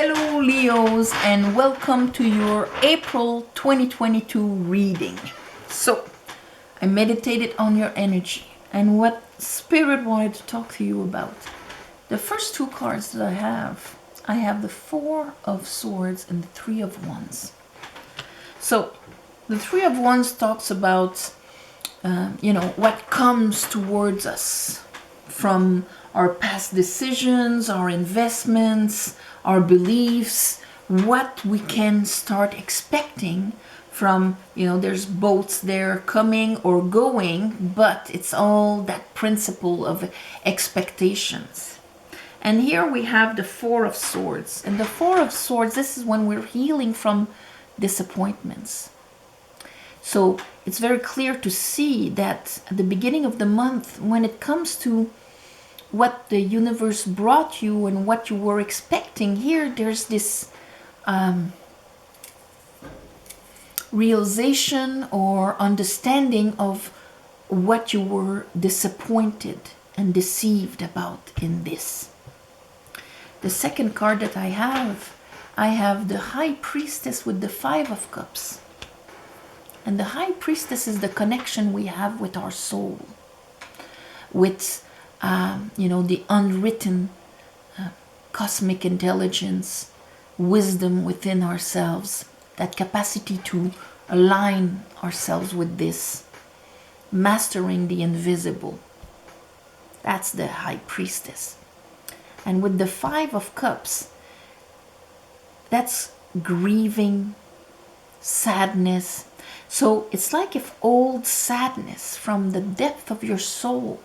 Hello Leos, and welcome to your April 2022 reading. So, I meditated on your energy and what Spirit wanted to talk to you about. The first two cards that I have the Four of Swords and the Three of Wands. So, the Three of Wands talks about, what comes towards us from our past decisions, our investments, our beliefs, what we can start expecting from, there's boats there coming or going, but it's all that principle of expectations. And here we have the Four of Swords. And the Four of Swords, this is when we're healing from disappointments. So it's very clear to see that at the beginning of the month, when it comes to what the universe brought you and what you were expecting, here there's this realization or understanding of what you were disappointed and deceived about in this. The second card that I have the High Priestess with the Five of Cups. And the High Priestess is the connection we have with our soul, with the unwritten cosmic intelligence, wisdom within ourselves, that capacity to align ourselves with this, mastering the invisible. That's the High Priestess. And with the Five of Cups, that's grieving, sadness. So it's like if old sadness from the depth of your soul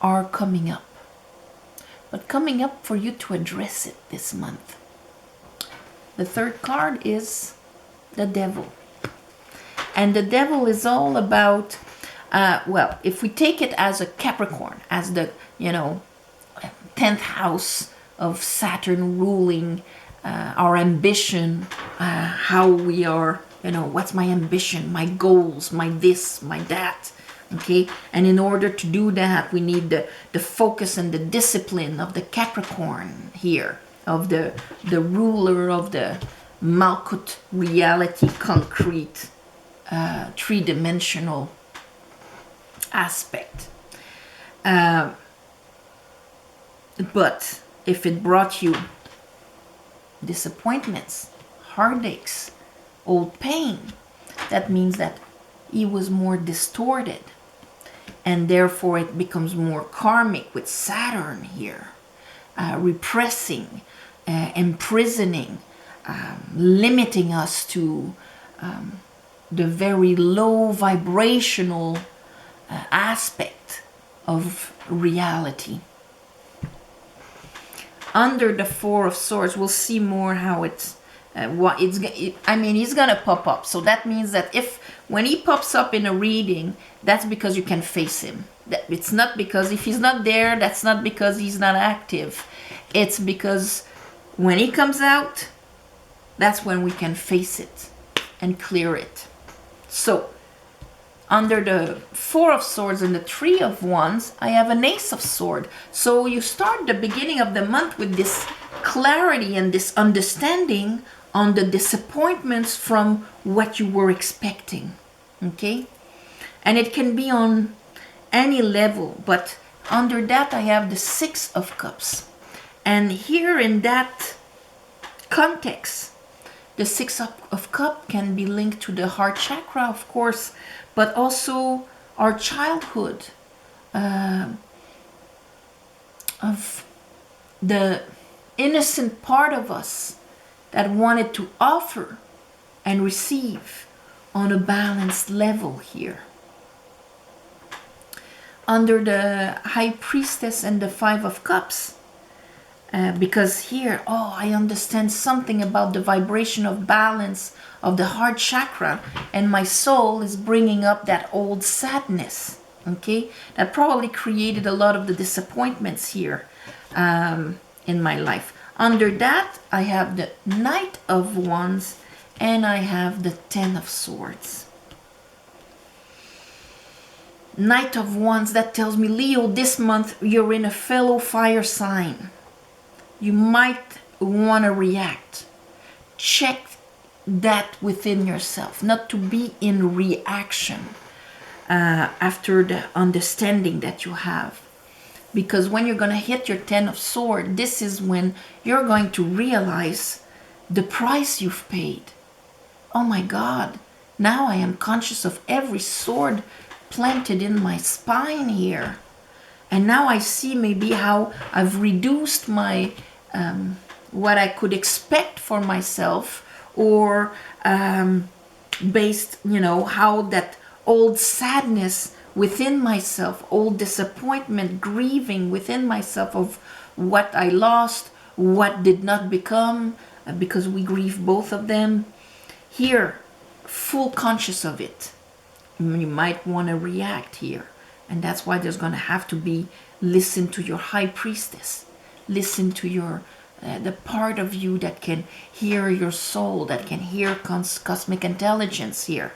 are coming up, but coming up for you to address it this month. The third card is the Devil. And the Devil is all about, if we take it as a Capricorn, as the, 10th house of Saturn ruling our ambition, how we are, what's my ambition, my goals, my this, my that. Okay, and in order to do that, we need the focus and the discipline of the Capricorn here, of the ruler of the Malkut reality, concrete, three-dimensional aspect. But if it brought you disappointments, heartaches, old pain, that means that he was more distorted. And therefore it becomes more karmic with Saturn here, repressing, imprisoning, limiting us to the very low vibrational aspect of reality. Under the Four of Swords, we'll see more how he's gonna pop up. So that means that when he pops up in a reading, that's because you can face him. It's not because if he's not there, that's not because he's not active. It's because when he comes out, that's when we can face it and clear it. So, under the Four of Swords and the Three of Wands, I have an Ace of Swords. So you start the beginning of the month with this clarity and this understanding on the disappointments from what you were expecting, okay? And it can be on any level, but under that I have the Six of Cups. And here in that context, the Six of Cups can be linked to the heart chakra, of course, but also our childhood, of the innocent part of us that wanted to offer and receive on a balanced level here. Under the High Priestess and the Five of Cups, because here, I understand something about the vibration of balance of the heart chakra, and my soul is bringing up that old sadness, okay? That probably created a lot of the disappointments here in my life. Under that, I have the Knight of Wands and I have the Ten of Swords. Knight of Wands, that tells me, Leo, this month you're in a fellow fire sign. You might want to react. Check that within yourself, not to be in reaction after the understanding that you have. Because when you're going to hit your 10 of swords, this is when you're going to realize the price you've paid. Oh my God, now I am conscious of every sword planted in my spine here. And now I see maybe how I've reduced my, what I could expect for myself, or based, how that old sadness within myself, old disappointment, grieving within myself of what I lost, what did not become, because we grieve both of them. Here, full conscious of it. You might want to react here. And that's why there's going to have to be, listen to your high priestess. Listen to your the part of you that can hear your soul, that can hear cosmic intelligence here.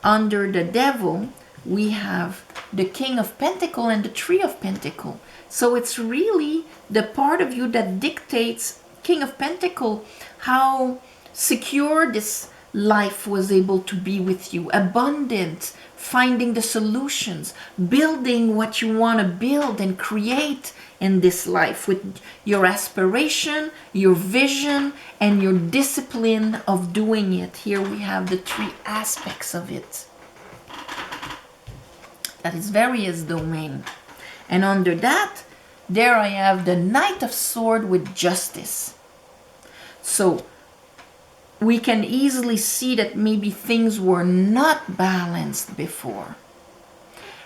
Under the devil, we have the King of Pentacles and the Three of Pentacles. So it's really the part of you that dictates, King of Pentacles, how secure this life was able to be with you, abundant, finding the solutions, building what you want to build and create in this life with your aspiration, your vision, and your discipline of doing it. Here we have the three aspects of it. That is various domain. And under that, there I have the Knight of Swords with justice. So we can easily see that maybe things were not balanced before.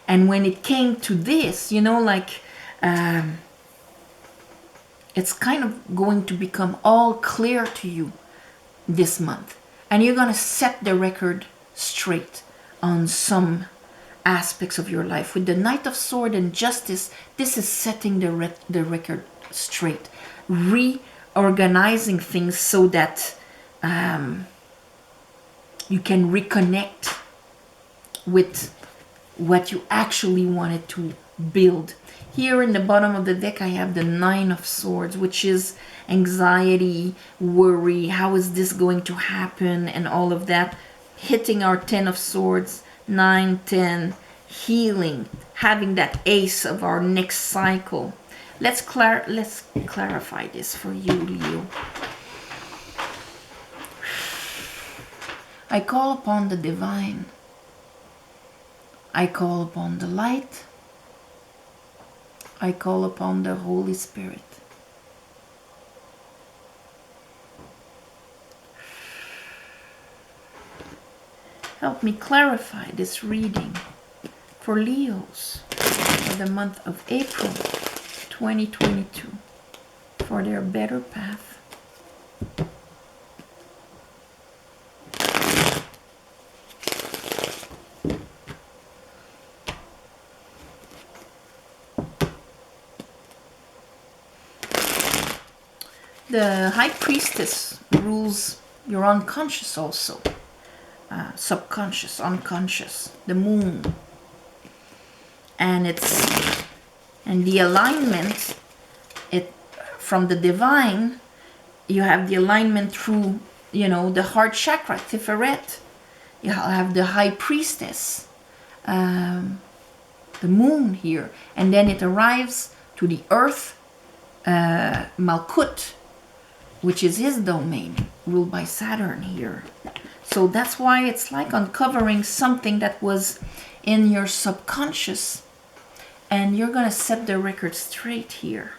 And when it came to this, it's kind of going to become all clear to you this month. And you're going to set the record straight on some aspects of your life. With the Knight of Swords and Justice, this is setting the record straight. Reorganizing things so that you can reconnect with what you actually wanted to build. Here in the bottom of the deck, I have the Nine of Swords, which is anxiety, worry, how is this going to happen, and all of that. Hitting our 10 of Swords, 9, 10, healing, having that ace of our next cycle. Let's clarify this for you, Leo. I call upon the divine. I call upon the light. I call upon the Holy Spirit. Help me clarify this reading for Leos for the month of April 2022 for their better path. The High Priestess rules your unconscious also. Subconscious, unconscious, the moon. And the alignment, from the divine, you have the alignment through, the heart chakra, Tiferet. You have the High Priestess, the moon here. And then it arrives to the earth, Malkut, which is his domain, ruled by Saturn here. So that's why it's like uncovering something that was in your subconscious, and you're going to set the record straight here.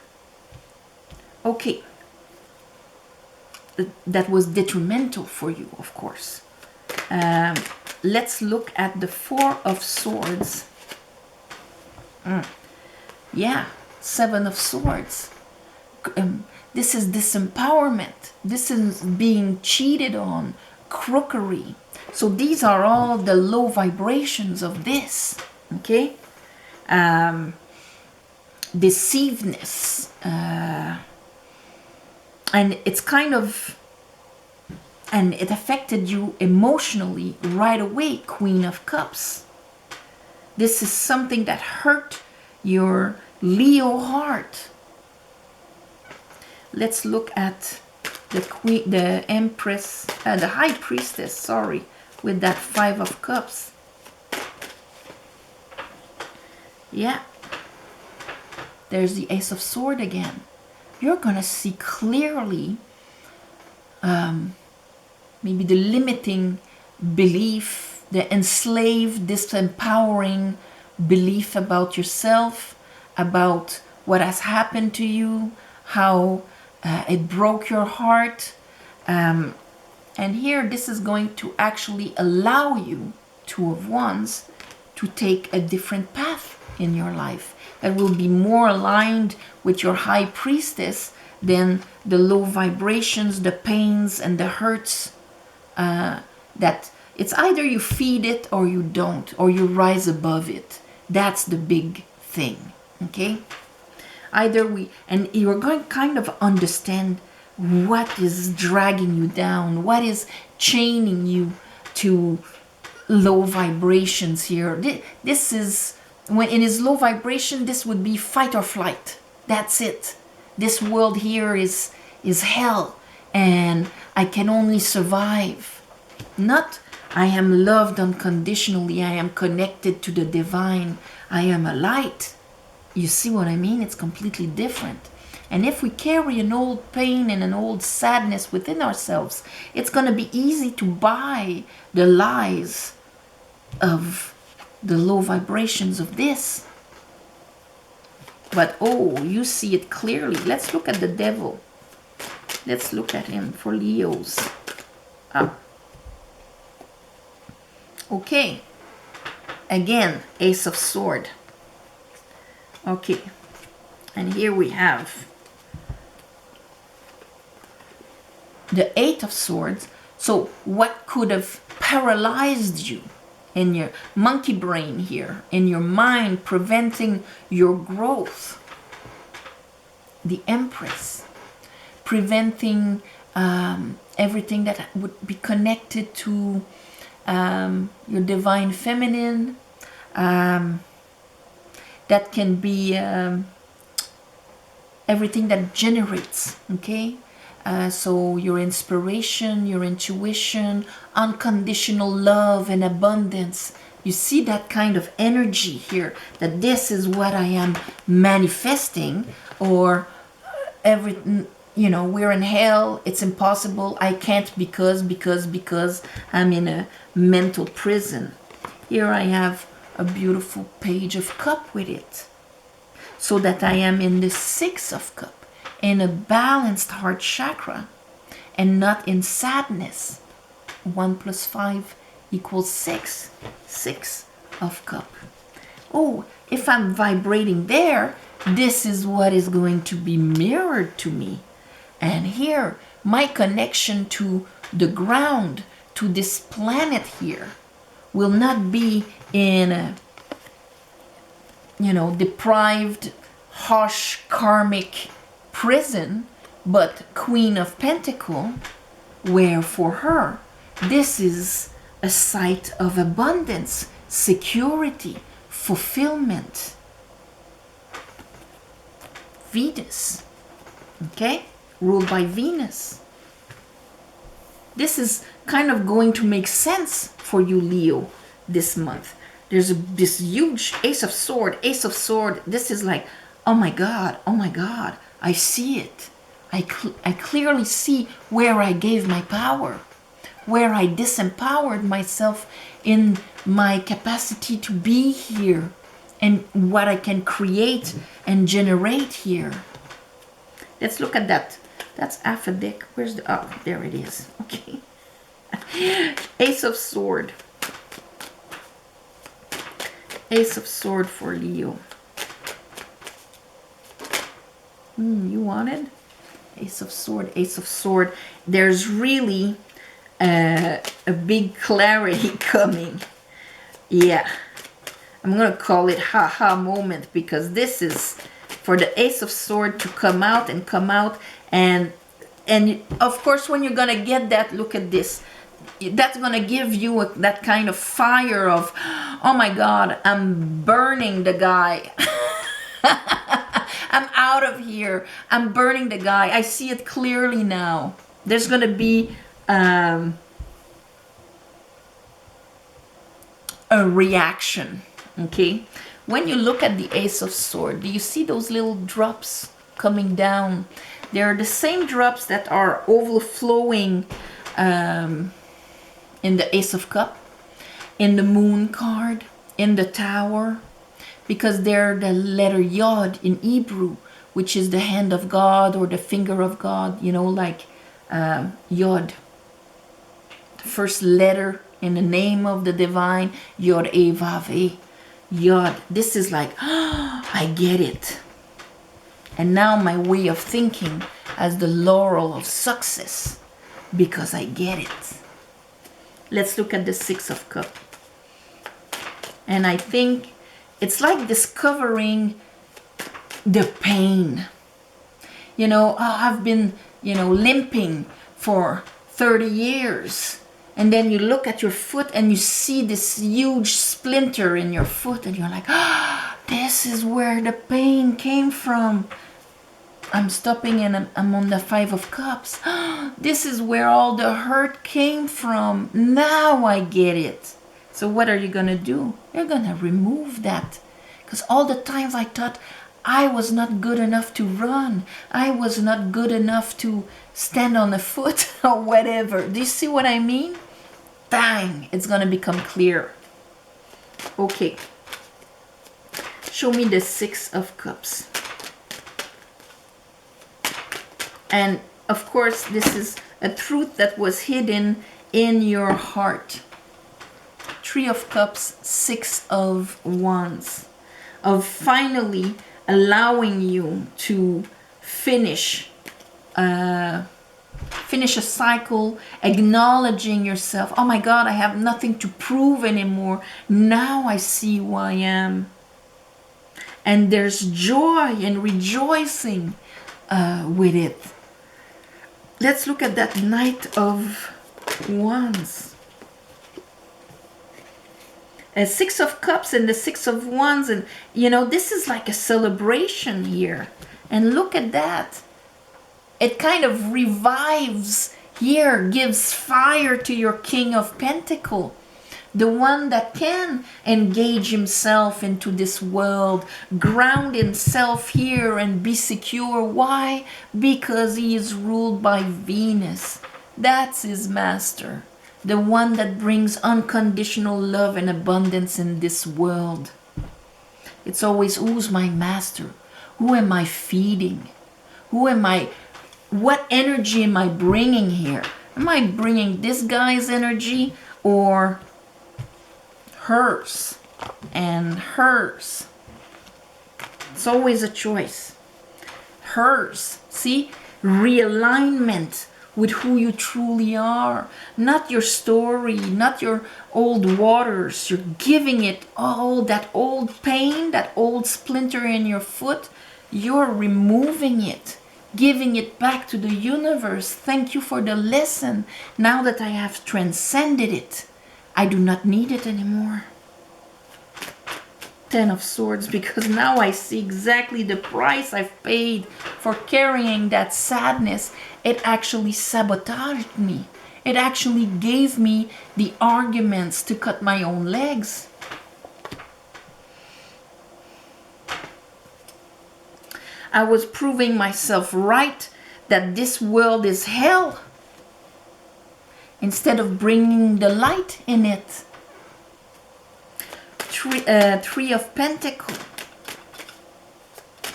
Okay. That was detrimental for you, of course. Let's look at the Four of Swords. Yeah, Seven of Swords. This is disempowerment. This is being cheated on, crookery. So these are all the low vibrations of this, okay? Deceivedness. And it's kind of, and it affected you emotionally right away, Queen of Cups. This is something that hurt your Leo heart. let's look at the queen, the empress, the high priestess, sorry, with that 5 of cups. Yeah, there's the ace of sword again. You're gonna see clearly maybe the limiting belief, the enslaved, disempowering belief about yourself, about what has happened to you, how it broke your heart. And here, this is going to actually allow you, 2 of Wands, to take a different path in your life that will be more aligned with your high priestess than the low vibrations, the pains, and the hurts. That it's either you feed it or you don't, or you rise above it. That's the big thing, okay? Either we, and you're going to kind of understand what is dragging you down, what is chaining you to low vibrations here. This is, when it is low vibration, this would be fight or flight. That's it. This world here is hell, and I can only survive. Not, I am loved unconditionally, I am connected to the divine, I am a light. You see what I mean? It's completely different. And if we carry an old pain and an old sadness within ourselves, it's going to be easy to buy the lies of the low vibrations of this. But oh, you see it clearly. Let's look at the devil. Let's look at him for Leos. Okay. Again, Ace of Sword. Okay. And here we have the 8 of Swords. So what could have paralyzed you in your monkey brain here, in your mind, preventing your growth? The Empress. Preventing everything that would be connected to your divine feminine. That can be everything that generates, okay? So your inspiration, your intuition, unconditional love and abundance. You see that kind of energy here, that this is what I am manifesting, or everything, you know, we're in hell, it's impossible, I can't because I'm in a mental prison. Here I have a beautiful Page of Cup with it. So that I am in the 6 of Cup, in a balanced heart chakra, and not in sadness. 1 + 5 = 6. 6 of Cup. Oh, if I'm vibrating there, this is what is going to be mirrored to me. And here, my connection to the ground, to this planet here, will not be in a, you know, deprived, harsh, karmic prison, but Queen of Pentacles, where for her, this is a site of abundance, security, fulfillment. Venus, okay, ruled by Venus. This is kind of going to make sense for you, Leo, this month. There's this huge Ace of Sword. This is like, oh my God, I see it. I clearly see where I gave my power, where I disempowered myself in my capacity to be here, and what I can create and generate here. Let's look at that. That's half a deck. Where's the, oh, there it is. Okay. Ace of Sword. Ace of Sword for Leo. You want it? Ace of Sword, Ace of Sword. There's really a big clarity coming. Yeah. I'm going to call it ha-ha moment, because this is for the Ace of Sword to come out and of course when you're going to get that, look at this. That's going to give you that kind of fire of, oh my God, I'm burning the guy. I'm out of here. I'm burning the guy. I see it clearly now. There's going to be a reaction. Okay? When you look at the Ace of Swords, do you see those little drops coming down? They're the same drops that are overflowing in the Ace of Cups, in the Moon card, in the Tower, because they're the letter Yod in Hebrew, which is the hand of God or the finger of God, you know, like Yod. The first letter in the name of the divine, Yod E Vav E. Yod. This is like, I get it. And now my way of thinking as the laurel of success, because I get it. Let's look at the Six of Cups. And I think it's like discovering the pain. You know, I've been, you know, limping for 30 years. And then you look at your foot and you see this huge splinter in your foot and you're like, this is where the pain came from. I'm stopping and I'm on the Five of Cups. This is where all the hurt came from. Now I get it. So what are you going to do? You're going to remove that. Because all the times I thought I was not good enough to run. I was not good enough to stand on a foot or whatever. Do you see what I mean? Bang! It's going to become clear. Okay. Show me the Six of Cups. And of course, this is a truth that was hidden in your heart. Three of Cups, Six of Wands. Of finally allowing you to finish a cycle, acknowledging yourself. Oh my God, I have nothing to prove anymore. Now I see who I am. And there's joy and rejoicing with it. Let's look at that Knight of Wands. A Six of Cups and the Six of Wands. And, you know, this is like a celebration here. And look at that. It kind of revives here, gives fire to your King of Pentacles. The one that can engage himself into this world, ground himself here and be secure. Why? Because he is ruled by Venus. That's his master. The one that brings unconditional love and abundance in this world. It's always, who's my master? Who am I feeding? Who am I? What energy am I bringing here? Am I bringing this guy's energy or hers and hers? It's always a choice. Hers. See? Realignment with who you truly are. Not your story, not your old waters. You're giving it all, that old pain, that old splinter in your foot. You're removing it, giving it back to the universe. Thank you for the lesson. Now that I have transcended it, I do not need it anymore. Ten of Swords, because now I see exactly the price I've paid for carrying that sadness. It actually sabotaged me. It actually gave me the arguments to cut my own legs. I was proving myself right that this world is hell instead of bringing the light in it. Three of Pentacles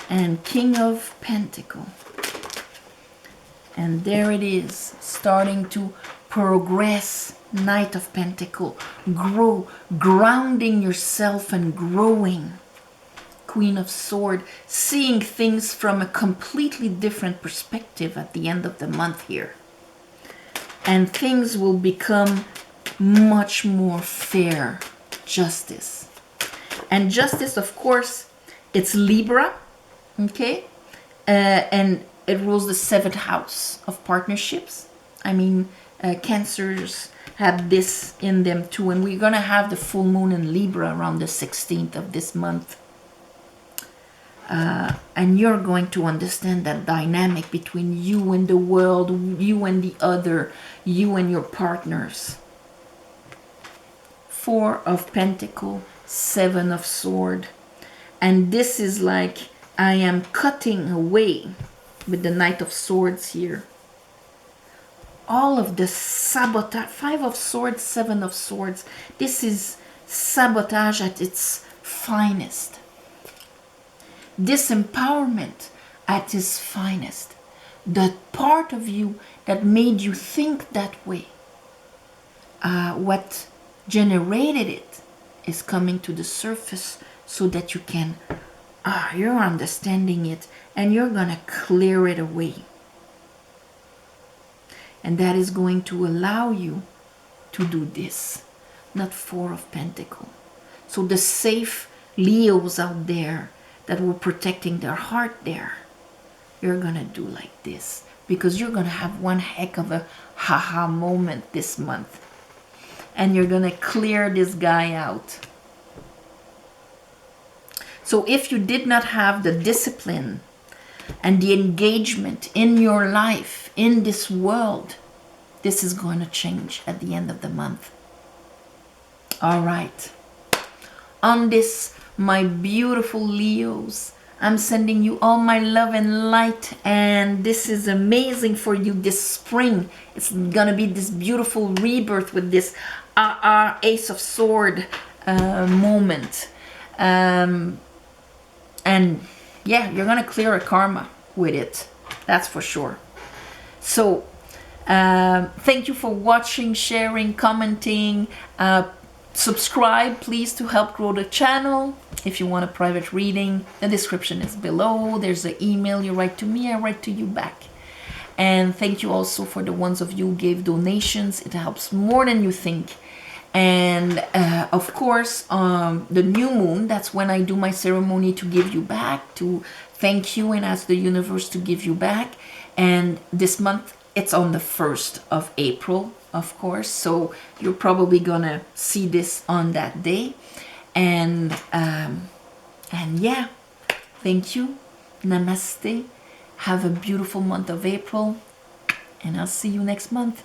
and King of Pentacles. And there it is, starting to progress. Knight of Pentacles. Grow, grounding yourself and growing. Queen of Swords, seeing things from a completely different perspective at the end of the month here. And things will become much more fair. Justice. And justice, of course, it's Libra, okay? And it rules the 7th house of partnerships. I mean, Cancers have this in them too. And we're going to have the full moon in Libra around the 16th of this month. and you're going to understand that dynamic between you and the world, you and the other, you and your partners. Four of Pentacles, Seven of Swords. And this is like, I am cutting away with the Knight of Swords here. All of the sabotage, Five of Swords, Seven of Swords. This is sabotage at its finest. Disempowerment at its finest. The part of you that made you think that way, what generated it, is coming to the surface so that you can, you're understanding it and you're gonna clear it away. And that is going to allow you to do this. Not Four of Pentacles. So the safe Leos out there that were protecting their heart there, you're gonna do like this, because you're gonna have one heck of a haha moment this month. And you're gonna clear this guy out. So if you did not have the discipline and the engagement in your life, in this world, this is going to change at the end of the month. All right. On this, my beautiful Leos, I'm sending you all my love and light, and this is amazing for you this spring. It's gonna be this beautiful rebirth with this Ace of Sword moment. And yeah, you're gonna clear a karma with it, that's for sure. So thank you for watching, sharing, commenting. Subscribe please to help grow the channel. If you want a private reading, the description is below. There's an email, you write to me, I write to you back. And thank you also for the ones of you who gave donations. It helps more than you think. And of course, the new moon, that's when I do my ceremony to give you back, to thank you and ask the universe to give you back. And this month, it's on the 1st of April, of course. So you're probably gonna see this on that day. And yeah, thank you. Namaste. Have a beautiful month of April. And I'll see you next month.